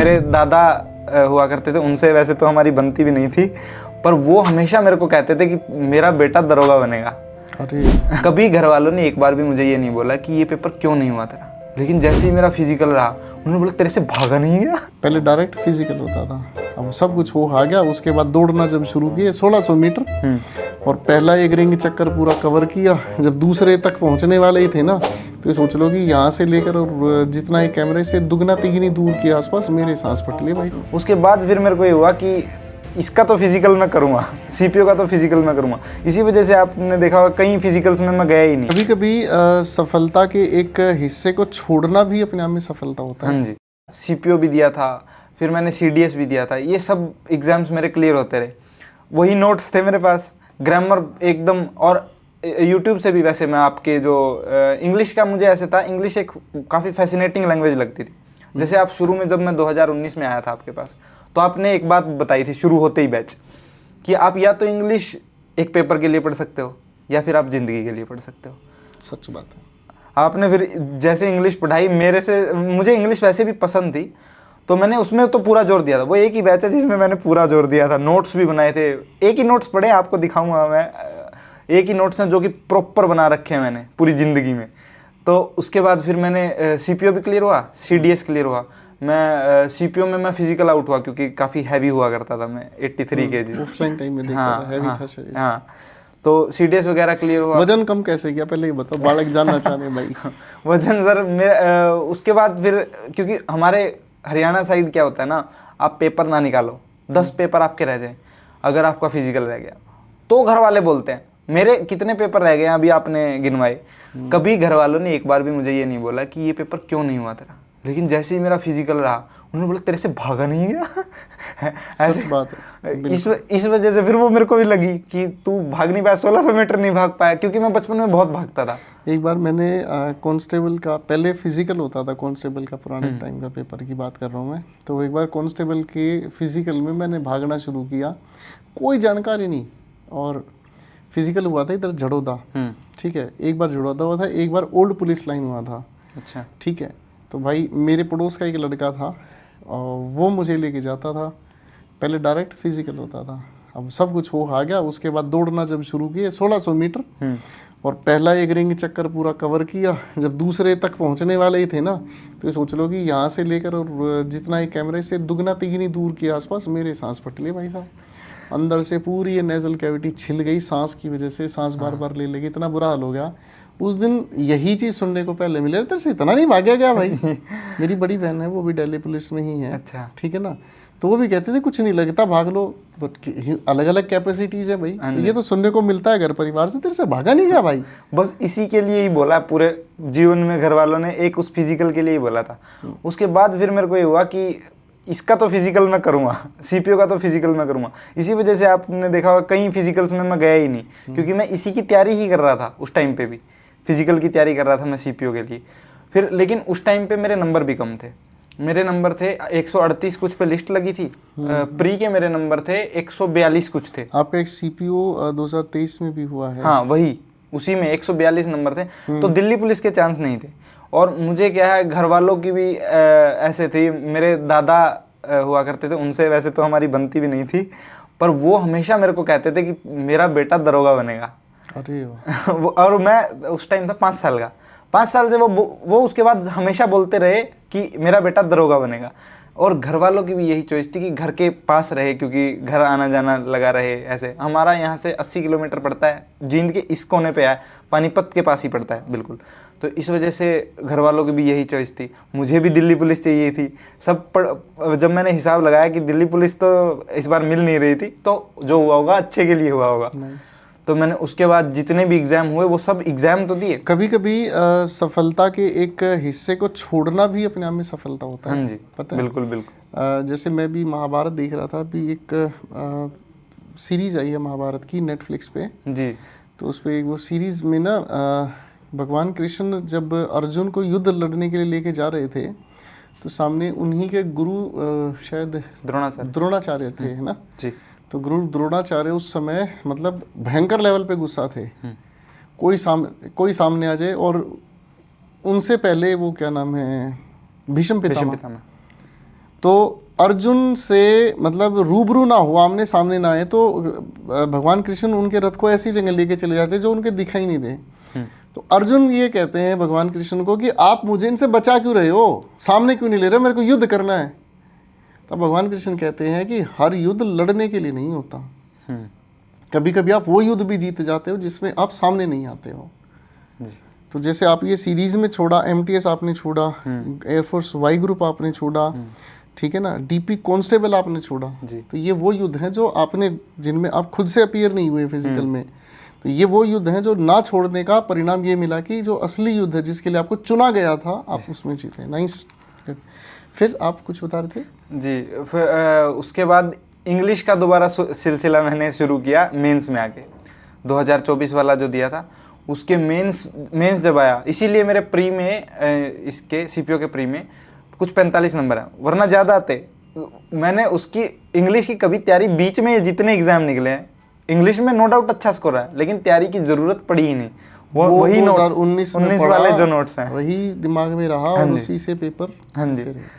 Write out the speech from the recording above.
मेरे दादा हुआ करते थे, उनसे वैसे तो हमारी बनती भी नहीं थी, पर वो हमेशा मेरे को कहते थे कि मेरा बेटा दरोगा बनेगा। अरे कभी घर वालों ने एक बार भी मुझे ये नहीं बोला कि ये पेपर क्यों नहीं हुआ तेरा, लेकिन जैसे ही मेरा फिजिकल रहा उन्होंने बोला तेरे से भागा नहीं गया। पहले डायरेक्ट फिजिकल होता था, अब सब कुछ हो आ गया। उसके बाद दौड़ना जब शुरू किए 1600 मीटर, और पहला एक रिंग चक्कर पूरा कवर किया। जब दूसरे तक पहुंचने वाले ही थे ना, तो सोच लो कि यहाँ से लेकर और जितना एक कैमरे से दुगना तिगनी दूर के आसपास मेरे सांस फट लिए भाई। उसके बाद फिर मेरे को ये हुआ कि इसका तो फिजिकल मैं करूँगा, सीपीओ का तो फिजिकल मैं करूँगा। इसी वजह से आपने देखा होगा कई फिजिकल्स में मैं गया ही नहीं। कभी कभी सफलता के एक हिस्से को छोड़ना भी अपने आप में सफलता होता है। हाँ जी, सीपीओ भी दिया था, फिर मैंने सीडीएस भी दिया था। ये सब एग्जाम्स मेरे क्लियर होते रहे, वही नोट्स थे मेरे पास, ग्रामर एकदम। और यूट्यूब से भी वैसे मैं आपके जो इंग्लिश का मुझे ऐसे था, इंग्लिश एक काफ़ी फैसिनेटिंग लैंग्वेज लगती थी। जैसे आप शुरू में, जब मैं 2019 में आया था आपके पास, तो आपने एक बात बताई थी शुरू होते ही बैच, कि आप या तो इंग्लिश एक पेपर के लिए पढ़ सकते हो या फिर आप ज़िंदगी के लिए पढ़ सकते हो। सच बात है। आपने फिर जैसे इंग्लिश पढ़ाई, मुझे इंग्लिश वैसे भी पसंद थी, तो मैंने उसमें तो पूरा जोर दिया था। वो एक ही बैच है जिसमें मैंने पूरा जोर दिया था, नोट्स भी बनाए थे। एक ही नोट्स पढ़े, आपको दिखाऊंगा मैं, एक ही नोट्स हैं जो कि प्रॉपर बना रखे हैं मैंने पूरी ज़िंदगी में। तो उसके बाद फिर मैंने सीपीओ भी क्लियर हुआ, सीडीएस क्लियर हुआ। मैं सीपीओ में मैं फिजिकल आउट हुआ क्योंकि काफ़ी हैवी हुआ करता था मैं, 83 kg। ऑफलाइन टाइम में देखा था, हैवी था शरीर। हाँ, तो सीडीएस वगैरह क्लियर हुआ। वजन कम कैसे किया पहले ये बताओ, बालक जानना चाहने भाई। वजन सर उसके बाद फिर, क्योंकि हमारे हरियाणा साइड क्या होता है ना, आप पेपर ना निकालो, 10 पेपर आपके रह जाए, अगर आपका फिजिकल रह गया तो घर वाले बोलते हैं। मेरे कितने पेपर रह गए हैं अभी आपने गिनवाए, कभी घर वालों ने एक बार भी मुझे ये नहीं बोला कि ये पेपर क्यों नहीं हुआ तेरा, लेकिन जैसे ही मेरा फिजिकल रहा उन्होंने बोला तेरे से भागा नहीं गया। ऐसी बात है। इस वजह से फिर वो मेरे को भी लगी कि तू भाग नहीं पाया, 1600 मीटर नहीं भाग पाया, क्योंकि मैं बचपन में बहुत भागता था। एक बार मैंने कांस्टेबल का, पहले फिजिकल होता था कांस्टेबल का, पुराने टाइम का पेपर की बात कर रहा हूँ मैं। तो एक बार कांस्टेबल के फिजिकल में मैंने भागना शुरू किया, कोई जानकारी नहीं, और फिजिकल हुआ था इधर झड़ौदा, ठीक है। एक बार झड़ौदा हुआ था, एक बार ओल्ड पुलिस लाइन हुआ था। अच्छा, ठीक है। तो भाई मेरे पड़ोस का एक लड़का था, और वो मुझे लेके जाता था। पहले डायरेक्ट फिजिकल होता था, अब सब कुछ हो आ गया। उसके बाद दौड़ना जब शुरू किए 1600 मीटर, और पहला एक रिंग चक्कर पूरा कवर किया। जब दूसरे तक पहुंचने वाले ही थे ना, तो सोच लो कि यहाँ से लेकर और जितना एक कैमरे से दुगना तिगनी दूर के आसपास मेरे सांस फट लिए भाई साहब। अंदर से पूरी ये नेजल कैविटी छिल गई सांस की वजह से, सांस बार बार ले लगी, इतना बुरा हाल हो गया। उस दिन यही चीज़ सुनने को पहले मिले, तेरे से इतना नहीं भागया गया भाई। मेरी बड़ी बहन है, वो भी दिल्ली पुलिस में ही है। अच्छा, ठीक है ना। तो वो भी कहते थे कुछ नहीं लगता, भाग लो, बट अलग अलग कैपेसिटीज़ है भाई। तो ये तो सुनने को मिलता है घर परिवार से, तेरे से भागा नहीं गया भाई। बस इसी के लिए ही बोला पूरे जीवन में घर वालों ने, एक उस फिजिकल के लिए ही बोला था। उसके बाद फिर मेरे को ये हुआ कि इसका तो फिजिकल मैं करूँगा, सीपीओ का तो फिजिकल मैं करूँगा। इसी वजह से आपने देखा होगा कई फिजिकल्स में मैं गया ही नहीं, क्योंकि मैं इसी की तैयारी ही कर रहा था। उस टाइम पे भी फिजिकल की तैयारी कर रहा था मैं सीपीओ के लिए। फिर लेकिन उस टाइम पे मेरे नंबर भी कम थे, मेरे नंबर थे 138 कुछ पे लिस्ट लगी थी, प्री के मेरे नंबर थे 142 कुछ थे। आपका एक सीपीओ 2023 में भी हुआ है। हाँ, वही उसी में 142 नंबर थे, तो दिल्ली पुलिस के चांस नहीं थे। और मुझे क्या है, घर वालों की भी ऐसे थी, मेरे दादा हुआ करते थे, उनसे वैसे तो हमारी बनती भी नहीं थी, पर वो हमेशा मेरे को कहते थे कि मेरा बेटा दरोगा बनेगा। अरे और मैं उस टाइम था 5 साल का, 5 साल से वो उसके बाद हमेशा बोलते रहे कि मेरा बेटा दरोगा बनेगा। और घर वालों की भी यही चॉइस थी कि घर के पास रहे, क्योंकि घर आना जाना लगा रहे। ऐसे हमारा यहाँ से 80 किलोमीटर पड़ता है, जींद के इस कोने पे है, पानीपत के पास ही पड़ता है बिल्कुल। तो इस वजह से घर वालों की भी यही चॉइस थी, मुझे भी दिल्ली पुलिस चाहिए थी। जब मैंने हिसाब लगाया कि दिल्ली पुलिस तो इस बार मिल नहीं रही थी, तो जो हुआ होगा अच्छे के लिए हुआ होगा। तो मैंने उसके बाद जितने भी एग्जाम हुए वो सब एग्जाम तो दिए। कभी कभी सफलता के एक हिस्से को छोड़ना भी अपने आप में सफलता होता है। हाँ जी, पता है? बिल्कुल बिल्कुल। जैसे मैं भी महाभारत देख रहा था, अभी एक सीरीज आई है महाभारत की नेटफ्लिक्स पे जी। तो उस पर वो सीरीज में ना भगवान कृष्ण जब अर्जुन को युद्ध लड़ने के लिए लेके जा रहे थे, तो सामने उन्हीं के गुरु शायद द्रोणाचार्य थे, है ना जी। तो गुरु द्रोणाचार्य उस समय मतलब भयंकर लेवल पे गुस्सा थे। कोई सामने आ जाए, और उनसे पहले वो क्या नाम है, भीष्म पितामह तो अर्जुन से मतलब रूबरू ना हो, आमने सामने ना आए, तो भगवान कृष्ण उनके रथ को ऐसी जगह लेके चले जाते जो उनके दिखाई नहीं दे। तो अर्जुन ये कहते हैं भगवान कृष्ण को कि आप मुझे इनसे बचा क्यों रहे हो, सामने क्यों नहीं ले रहे, मेरे को युद्ध करना है। तब भगवान कृष्ण कहते हैं कि हर युद्ध लड़ने के लिए नहीं होता, कभी कभी आप वो युद्ध भी जीत जाते हो जिसमें आप सामने नहीं आते हो। तो जैसे आप ये सीरीज में छोड़ा, MTS आपने छोड़ा, एयरफोर्स वाई ग्रुप आपने छोड़ा, ठीक है ना, DP कांस्टेबल आपने छोड़ा, तो ये वो युद्ध हैं जो आपने, जिनमें आप खुद से अपीयर नहीं हुए फिजिकल में। तो ये वो युद्ध हैं जो ना छोड़ने का परिणाम ये मिला कि जो असली युद्ध है जिसके लिए आपको चुना गया था, आप उसमें जीते। नाइस। फिर आप कुछ बता रहे थे? जी, फिर उसके बाद इंग्लिश का दोबारा सिलसिला मैंने शुरू किया मेंस में आके। 2024 वाला जो दिया था उसके मेंस जब आया, इसीलिए मेरे प्री में इसके CPO के प्री में कुछ 45 नंबर है, वरना ज़्यादा आते। मैंने उसकी इंग्लिश की कभी तैयारी, बीच में जितने एग्ज़ाम निकले हैं इंग्लिश में नो डाउट अच्छा स्कोर है, लेकिन तैयारी की ज़रूरत पड़ी ही नहीं। वो वही नोट्स 19 वाले जो नोट्स हैं वही दिमाग में रहा और उसी से पेपर। हाँ जी।